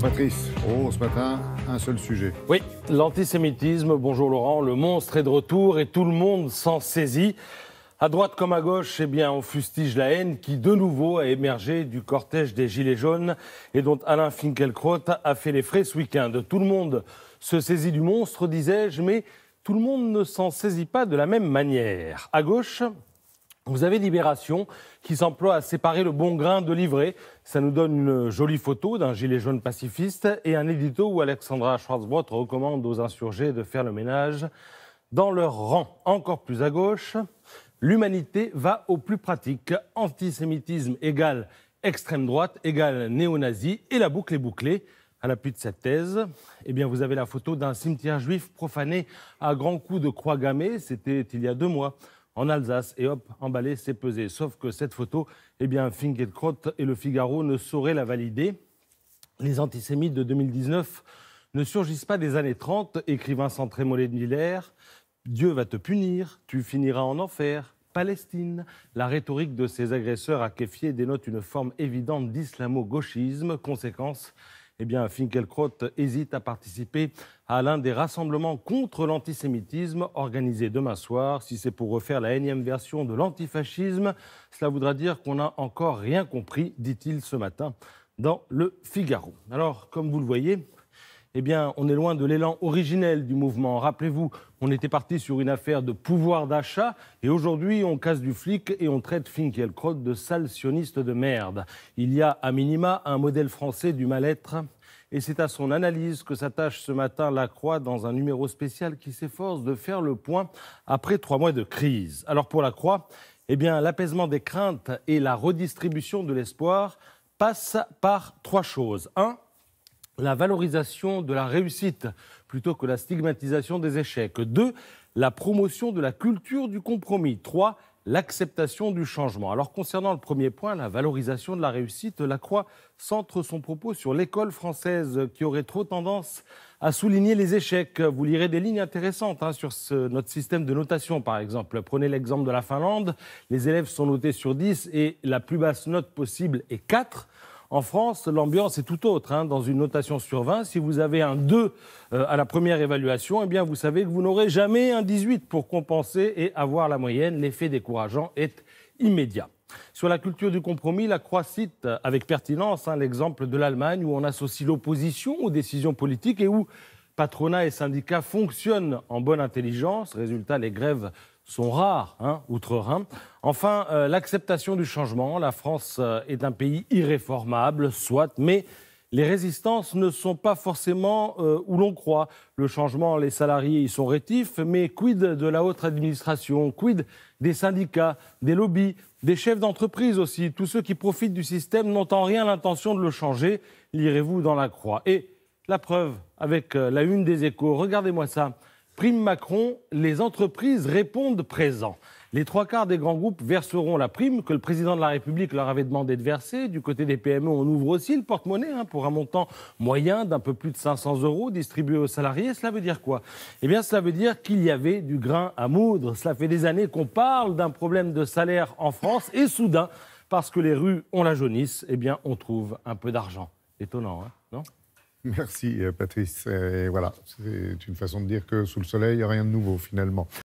Patrice, ce matin, un seul sujet. Oui, l'antisémitisme, bonjour Laurent, le monstre est de retour et tout le monde s'en saisit. À droite comme à gauche, on fustige la haine qui, de nouveau, a émergé du cortège des Gilets jaunes et dont Alain Finkielkraut a fait les frais ce week-end. Tout le monde se saisit du monstre, disais-je, mais tout le monde ne s'en saisit pas de la même manière. À gauche, vous avez Libération qui s'emploie à séparer le bon grain de l'ivraie. Ça nous donne une jolie photo d'un gilet jaune pacifiste et un édito où Alexandra Schwarzbrot recommande aux insurgés de faire le ménage dans leur rang. Encore plus à gauche, l'humanité va au plus pratique. Antisémitisme égale extrême droite égale néo-nazi et la boucle est bouclée. À l'appui de cette thèse, vous avez la photo d'un cimetière juif profané à grands coups de croix gammée. C'était il y a 2 mois. En Alsace, et hop, emballé, c'est pesé. Sauf que cette photo, Finkielkraut et Le Figaro ne sauraient la valider. Les antisémites de 2019 ne surgissent pas des années 30, écrit Vincent Trémollet-Miller. Dieu va te punir, tu finiras en enfer. Palestine. La rhétorique de ces agresseurs à Kéfier dénote une forme évidente d'islamo-gauchisme. Conséquence, Finkielkraut hésite à participer à l'un des rassemblements contre l'antisémitisme organisés demain soir. Si c'est pour refaire la énième version de l'antifascisme, cela voudra dire qu'on n'a encore rien compris, dit-il ce matin dans Le Figaro. Alors, comme vous le voyez, on est loin de l'élan originel du mouvement. Rappelez-vous, on était parti sur une affaire de pouvoir d'achat et aujourd'hui, on casse du flic et on traite Finkielkraut de sale sioniste de merde. Il y a, à minima, un modèle français du mal-être et c'est à son analyse que s'attache ce matin La Croix dans un numéro spécial qui s'efforce de faire le point après 3 mois de crise. Alors pour La Croix, l'apaisement des craintes et la redistribution de l'espoir passent par 3 choses. 1. La valorisation de la réussite plutôt que la stigmatisation des échecs. 2. La promotion de la culture du compromis. 3. L'acceptation du changement. Alors concernant le premier point, la valorisation de la réussite, La Croix centre son propos sur l'école française qui aurait trop tendance à souligner les échecs. Vous lirez des lignes intéressantes sur notre système de notation par exemple. Prenez l'exemple de la Finlande, les élèves sont notés sur 10 et la plus basse note possible est 4. En France, l'ambiance est tout autre. Dans une notation sur 20, si vous avez un 2 à la première évaluation, vous savez que vous n'aurez jamais un 18 pour compenser et avoir la moyenne. L'effet décourageant est immédiat. Sur la culture du compromis, La Croix cite avec pertinence l'exemple de l'Allemagne où on associe l'opposition aux décisions politiques et où patronat et syndicats fonctionnent en bonne intelligence. Résultat, les grèves sont rares, outre-Rhin. Enfin, l'acceptation du changement. La France est un pays irréformable, soit, mais les résistances ne sont pas forcément où l'on croit. Le changement, les salariés y sont rétifs, mais quid de la haute administration, quid des syndicats, des lobbies, des chefs d'entreprise aussi. Tous ceux qui profitent du système n'ont en rien l'intention de le changer. Lirez-vous dans La Croix. Et la preuve, avec la une des Échos, regardez-moi ça. Prime Macron, les entreprises répondent présent. Les 3/4 des grands groupes verseront la prime que le président de la République leur avait demandé de verser. Du côté des PME, on ouvre aussi le porte-monnaie pour un montant moyen d'un peu plus de 500 € distribué aux salariés. Cela veut dire quoi ? Cela veut dire qu'il y avait du grain à moudre. Cela fait des années qu'on parle d'un problème de salaire en France et soudain, parce que les rues ont la jaunisse, on trouve un peu d'argent. Étonnant, non ? Merci Patrice. Et voilà, c'est une façon de dire que sous le soleil, il n'y a rien de nouveau finalement.